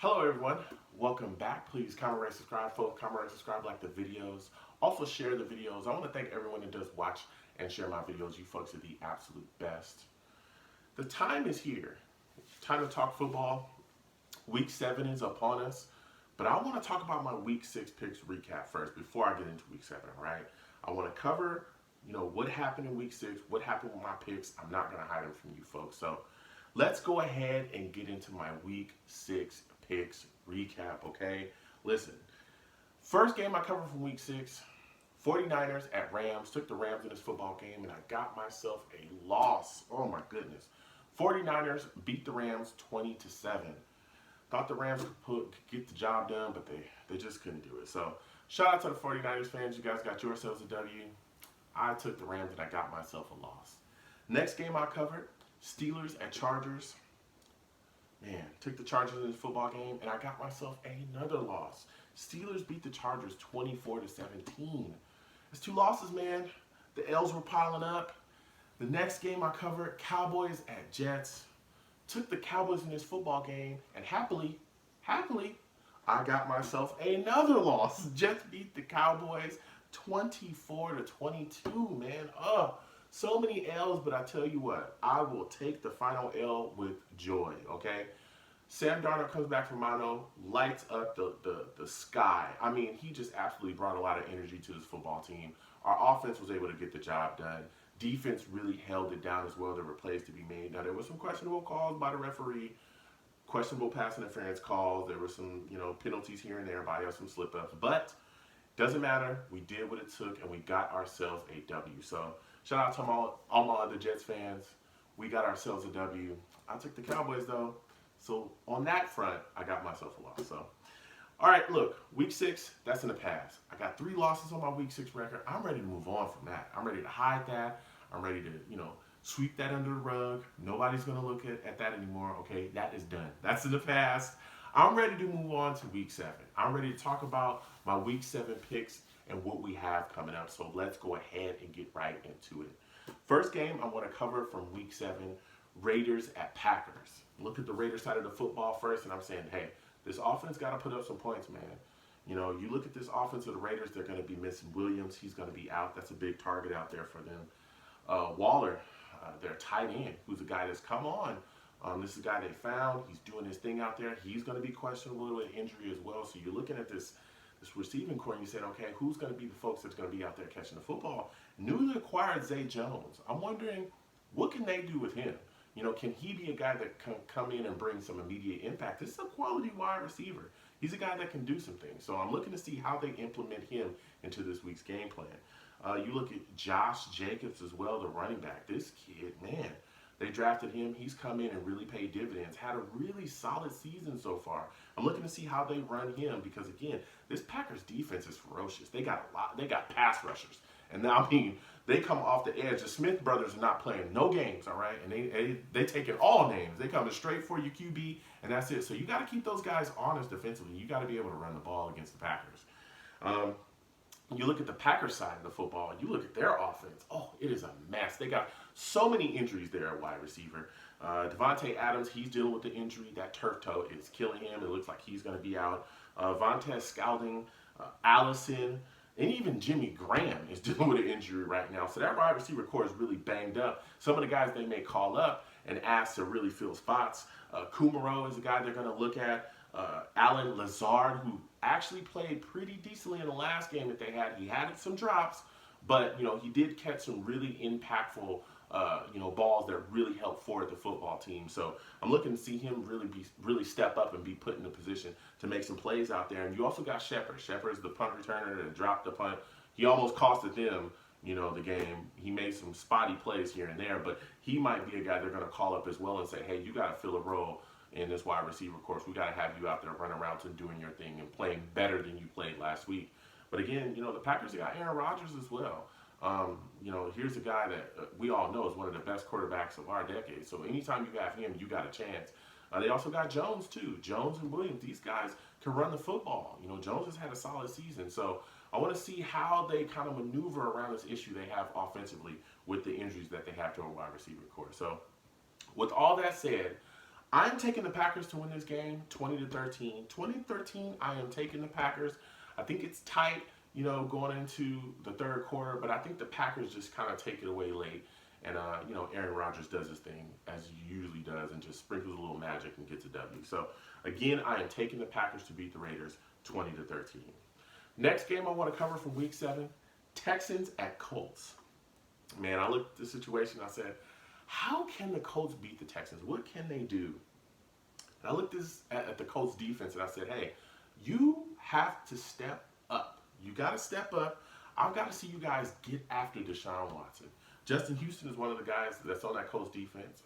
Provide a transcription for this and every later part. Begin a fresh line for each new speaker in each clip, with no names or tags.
Hello everyone, welcome back. Please comment, rate, subscribe, folks. Comment, rate, subscribe, like the videos. Also share the videos. I want to thank everyone that does watch and share my videos. You folks are the absolute best. The time is here. Time to talk football. Week 7 is upon us. But I want to talk about my week 6 picks recap first before I get into week 7, right? I want to cover, what happened in week 6, what happened with my picks. I'm not going to hide them from you folks. So let's go ahead and get into my week 6 picks recap, okay? Listen, first game I covered from week 6, 49ers at Rams. Took the Rams in this football game, and I got myself a loss. Oh my goodness. 49ers beat the Rams 20-7. Thought the Rams could get the job done, but they just couldn't do it. So shout out to the 49ers fans. You guys got yourselves a W. I took the Rams, and I got myself a loss. Next game I covered, Steelers at Chargers. Man, took the Chargers in this football game, and I got myself another loss. Steelers beat the Chargers 24-17. It's 2 losses, man. The L's were piling up. The next game I covered, Cowboys at Jets. Took the Cowboys in this football game, and happily, I got myself another loss. Jets beat the Cowboys 24-22, man. So many L's, but I tell you what, I will take the final L with joy, okay? Sam Darnold comes back from mono, lights up the sky. I mean, he just absolutely brought a lot of energy to this football team. Our offense was able to get the job done. Defense really held it down as well. There were plays to be made. Now, there were some questionable calls by the referee, questionable pass interference calls. There were some, penalties here and there by us, some slip-ups. But doesn't matter. We did what it took, and we got ourselves a W. So shout out to all my other Jets fans. We got ourselves a W. I took the Cowboys, though. So on that front, I got myself a loss. So, all right, look, week 6, that's in the past. I got 3 losses on my week 6 record. I'm ready to move on from that. I'm ready to hide that. I'm ready to, sweep that under the rug. Nobody's going to look at that anymore, okay? That is done. That's in the past. I'm ready to move on to week 7. I'm ready to talk about my week 7 picks and what we have coming up. So let's go ahead and get right into it. First game I want to cover from week 7, Raiders at Packers. Look at the Raiders side of the football first, and I'm saying, hey, this offense got to put up some points, man. You look at this offense of the Raiders, they're going to be missing Williams. He's going to be out. That's a big target out there for them. Waller, their tight end, who's a guy that's come on. This is a guy they found. He's doing his thing out there. He's going to be questionable with injury as well. So you're looking at this receiving core, and you said, okay, who's going to be the folks that's going to be out there catching the football? Newly acquired Zay Jones. I'm wondering, what can they do with him? Can he be a guy that can come in and bring some immediate impact? This is a quality wide receiver. He's a guy that can do some things. So I'm looking to see how they implement him into this week's game plan. You look at Josh Jacobs as well, the running back. This kid, man, they drafted him. He's come in and really paid dividends. Had a really solid season so far. I'm looking to see how they run him because, again, this Packers defense is ferocious. They got a lot. They got pass rushers. And now, they come off the edge. The Smith brothers are not playing no games, all right? And they taking all names. They coming straight for your QB, and that's it. So you got to keep those guys honest defensively. You got to be able to run the ball against the Packers. You look at the Packers side of the football, you look at their offense. Oh, it is a mess. They got so many injuries there at wide receiver. Devontae Adams, he's dealing with the injury. That turf toe is killing him. It looks like he's going to be out. Vontez Scouting, Allison, and even Jimmy Graham is dealing with an injury right now. So that wide receiver core is really banged up. Some of the guys they may call up and ask to really fill spots. Kumaro is a guy they're going to look at. Alan Lazard, who actually played pretty decently in the last game that they had. He had some drops, but he did catch some really impactful balls that really helped forward the football team. So I'm looking to see him really step up and be put in a position to make some plays out there. And you also got Shepard. Shepard is the punt returner that dropped the punt. He almost costed them the game. He made some spotty plays here and there, but he might be a guy they're going to call up as well and say, hey, you got to fill a role in this wide receiver course. We got to have you out there running around and doing your thing and playing better than you played last week. But again, the Packers got Aaron Rodgers as well. Here's a guy that we all know is one of the best quarterbacks of our decade. So anytime you have him, you got a chance. They also got Jones, too. Jones and Williams, these guys can run the football. Jones has had a solid season. So I want to see how they kind of maneuver around this issue they have offensively with the injuries that they have to a wide receiver core. So with all that said, I'm taking the Packers to win this game 20-13. 20-13, I am taking the Packers. I think it's tight, going into the third quarter, but I think the Packers just kind of take it away late. And, Aaron Rodgers does his thing as he usually does and just sprinkles a little magic and gets a W. So, again, I am taking the Packers to beat the Raiders 20-13. Next game I want to cover from week 7, Texans at Colts. Man, I looked at the situation, I said, how can the Colts beat the Texans? What can they do? And I looked at the Colts defense and I said, hey, you have to step up. You got to step up. I've got to see you guys get after Deshaun Watson. Justin Houston is one of the guys that's on that Colts defense.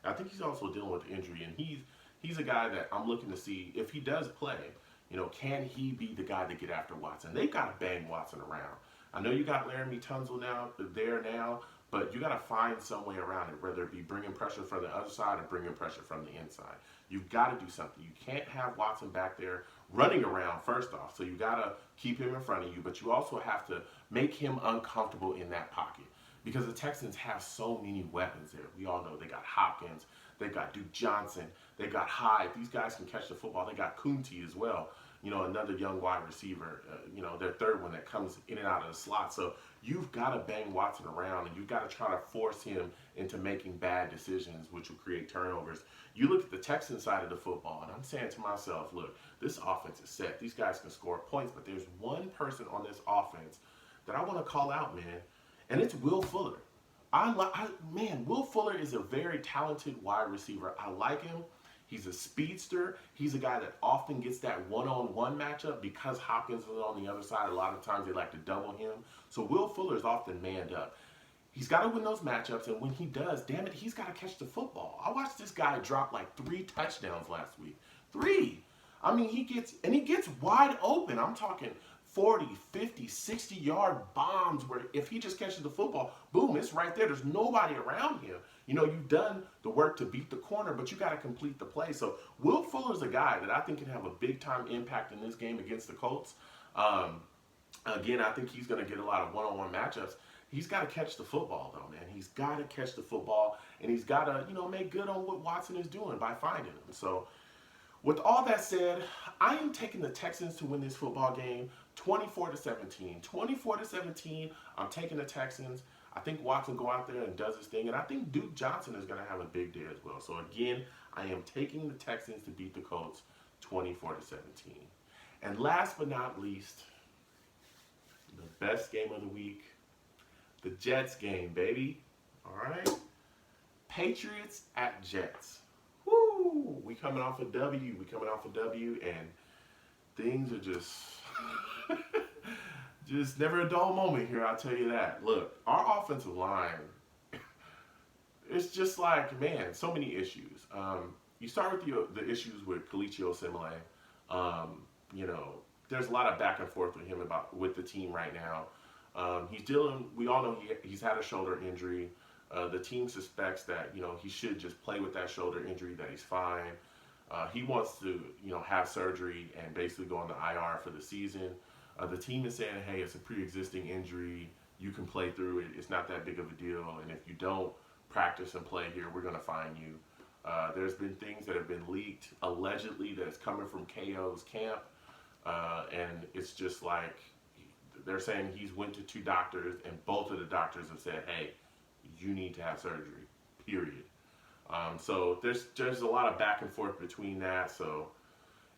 I think he's also dealing with injury, and he's a guy that I'm looking to see if he does play. Can he be the guy to get after Watson? They've got to bang Watson around. I know you got Laramie Tunsil there now, but you got to find some way around it, whether it be bringing pressure from the other side or bringing pressure from the inside. You've got to do something. You can't have Watson back there running around, first off, so you got to keep him in front of you, but you also have to make him uncomfortable in that pocket because the Texans have so many weapons there. We all know they got Hopkins, they got Duke Johnson, they got Hyde. These guys can catch the football. They got Kunti as well. Another young wide receiver, their third one that comes in and out of the slot. So you've got to bang Watson around, and you've got to try to force him into making bad decisions, which will create turnovers. You look at the Texans side of the football, and I'm saying to myself, look, this offense is set. These guys can score points, but there's one person on this offense that I want to call out, man, and it's Will Fuller. Will Fuller is a very talented wide receiver. I like him. He's a speedster. He's a guy that often gets that one-on-one matchup because Hopkins is on the other side. A lot of times they like to double him. So Will Fuller is often manned up. He's got to win those matchups, and when he does, damn it, he's got to catch the football. I watched this guy drop like 3 touchdowns last week. 3. I mean, he gets wide open. I'm talking 40, 50, 60-yard bombs where if he just catches the football, boom, it's right there. There's nobody around him. You've done the work to beat the corner, but you got to complete the play. So Will Fuller's a guy that I think can have a big-time impact in this game against the Colts. Again, I think he's going to get a lot of one-on-one matchups. He's got to catch the football, though, man. He's got to catch the football, and he's got to, make good on what Watson is doing by finding him. So with all that said, I am taking the Texans to win this football game 24-17. 24-17, I'm taking the Texans. I think Watson go out there and does his thing, and I think Duke Johnson is going to have a big day as well. So again, I am taking the Texans to beat the Colts 24-17. And last but not least, the best game of the week, the Jets game, baby. All right? Patriots at Jets. Woo! We coming off a W. And things are just just never a dull moment here, I'll tell you that. Look, our offensive line, it's just like, man, so many issues. You start with the issues with Kalichi Osemele. There's a lot of back and forth with him with the team right now. We all know he's had a shoulder injury. The team suspects that, he should just play with that shoulder injury, that he's fine. He wants to, have surgery and basically go on the IR for the season. The team is saying, hey, it's a pre-existing injury. You can play through it. It's not that big of a deal. And if you don't practice and play here, we're going to fine you. There's been things that have been leaked, allegedly, that's coming from KO's camp. And it's just like, they're saying he's went to 2 doctors, and both of the doctors have said, hey, you need to have surgery, period. So there's a lot of back and forth between that. So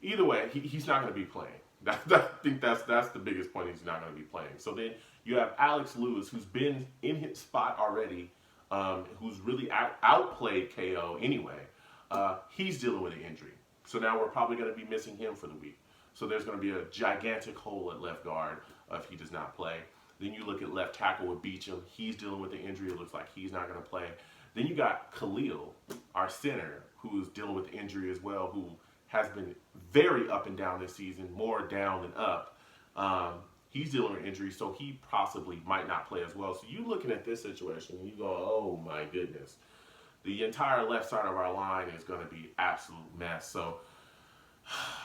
either way, he's not going to be playing. I think that's the biggest point. He's not going to be playing. So then you have Alex Lewis, who's been in his spot already, who's really outplayed KO anyway. He's dealing with an injury. So now we're probably going to be missing him for the week. So there's going to be a gigantic hole at left guard if he does not play. Then you look at left tackle with Beachum. He's dealing with the injury. It looks like he's not going to play. Then you got Khalil, our center, who's dealing with the injury as well, who has been very up and down this season, more down than up. He's dealing with injury, so he possibly might not play as well. So you're looking at this situation, and you go, oh my goodness. The entire left side of our line is going to be absolute mess. So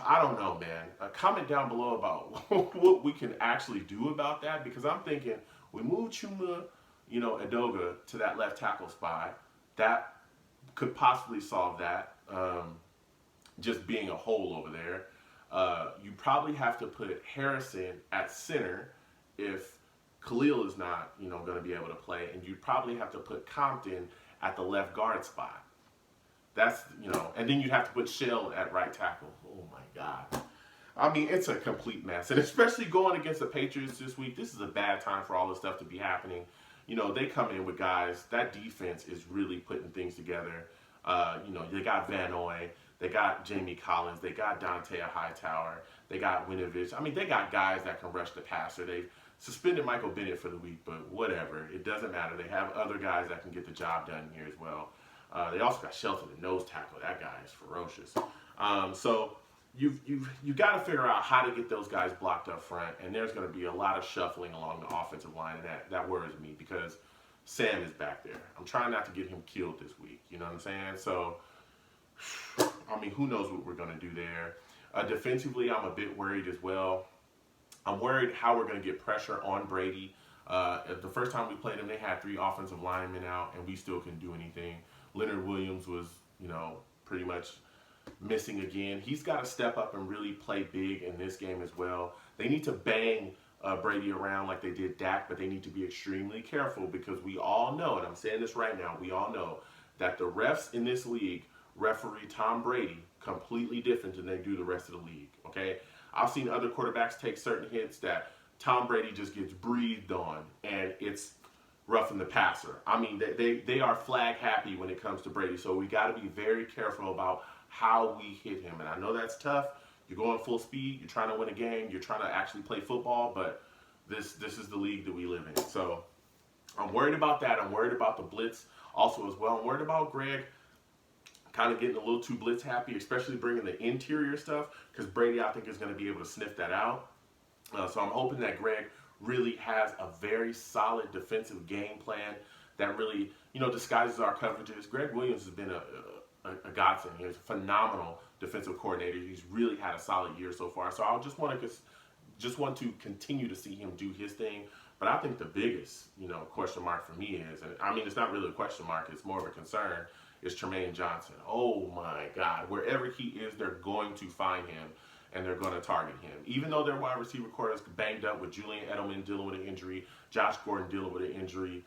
I don't know, man. Comment down below about what we can actually do about that, because I'm thinking we move Chuma, Edoga to that left tackle spot. That could possibly solve that. just being a whole over there. You probably have to put Harrison at center if Khalil is not, going to be able to play, and you'd probably have to put Compton at the left guard spot. That's, and then you'd have to put Shell at right tackle. Oh my God. I mean, it's a complete mess. And especially going against the Patriots this week, this is a bad time for all this stuff to be happening. They come in with guys. That defense is really putting things together. They got Van Noy. They got Jamie Collins. They got Dante Hightower. They got Winovich. I mean, they got guys that can rush the passer. They've suspended Michael Bennett for the week, but whatever. It doesn't matter. They have other guys that can get the job done here as well. They also got Shelton, the nose tackle. That guy is ferocious. So you've got to figure out how to get those guys blocked up front, and there's going to be a lot of shuffling along the offensive line, and that worries me because Sam is back there. I'm trying not to get him killed this week. You know what I'm saying? So, I mean, who knows what we're going to do there. Defensively, I'm a bit worried as well. I'm worried how we're going to get pressure on Brady. The first time we played him, they had 3 offensive linemen out, and we still couldn't do anything. Leonard Williams was, pretty much missing again. He's got to step up and really play big in this game as well. They need to bang Brady around like they did Dak, but they need to be extremely careful because we all know, and I'm saying this right now, we all know that the refs in this league referee Tom Brady completely different than they do the rest of the league, okay? I've seen other quarterbacks take certain hits that Tom Brady just gets breathed on, and it's roughing the passer. I mean, they are flag happy when it comes to Brady, so we got to be very careful about how we hit him. And I know that's tough. You're going full speed. You're trying to win a game. You're trying to actually play football, but this is the league that we live in. So I'm worried about that. I'm worried about the blitz also as well. I'm worried about Greg kind of getting a little too blitz happy, especially bringing the interior stuff, because Brady, I think, is going to be able to sniff that out. So I'm hoping that Greg really has a very solid defensive game plan that really, disguises our coverages. Greg Williams has been a godsend. He's a phenomenal defensive coordinator. He's really had a solid year so far. So I just want to continue to see him do his thing. But I think the biggest, question mark for me is, and I mean, it's not really a question mark, it's more of a concern, is Tremaine Johnson. Oh my God, wherever he is, they're going to find him and they're going to target him. Even though their wide receiver core is banged up with Julian Edelman dealing with an injury, Josh Gordon dealing with an injury,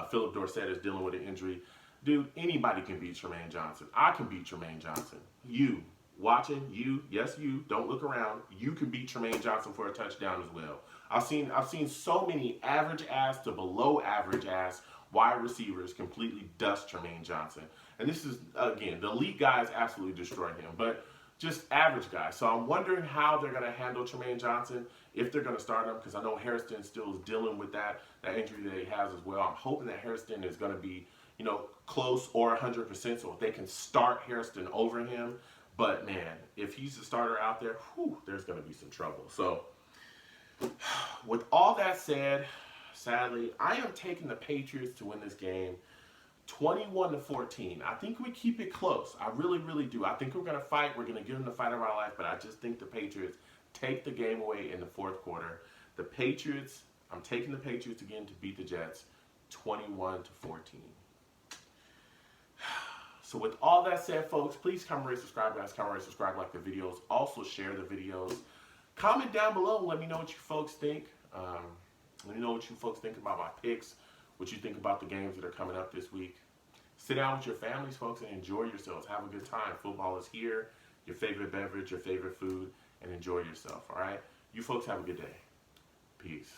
Philip Dorsett is dealing with an injury. Dude, anybody can beat Tremaine Johnson. I can beat Tremaine Johnson. You, watching, yes, don't look around. You can beat Tremaine Johnson for a touchdown as well. I've seen so many average ass to below average ass wide receivers completely dust Tremaine Johnson. And this is, again, the elite guys absolutely destroy him, but just average guys. So I'm wondering how they're going to handle Tremaine Johnson, if they're going to start him, because I know Hairston still is dealing with that injury that he has as well. I'm hoping that Hairston is going to be, close or 100%, so if they can start Hairston over him. But, man, if he's the starter out there, there's going to be some trouble. So, with all that said, sadly, I am taking the Patriots to win this game 21-14. I think we keep it close. I really, really do. I think we're going to fight. We're going to give them the fight of our life, but I just think the Patriots take the game away in the fourth quarter. I'm taking the Patriots again to beat the Jets 21-14. So with all that said, folks, please comment, rate, subscribe, guys. Comment, rate, subscribe, like the videos. Also share the videos. Comment down below and let me know what you folks think. Let me know what you folks think about my picks, what you think about the games that are coming up this week. Sit down with your families, folks, and enjoy yourselves. Have a good time. Football is here. Your favorite beverage, your favorite food, and enjoy yourself, all right? You folks have a good day. Peace.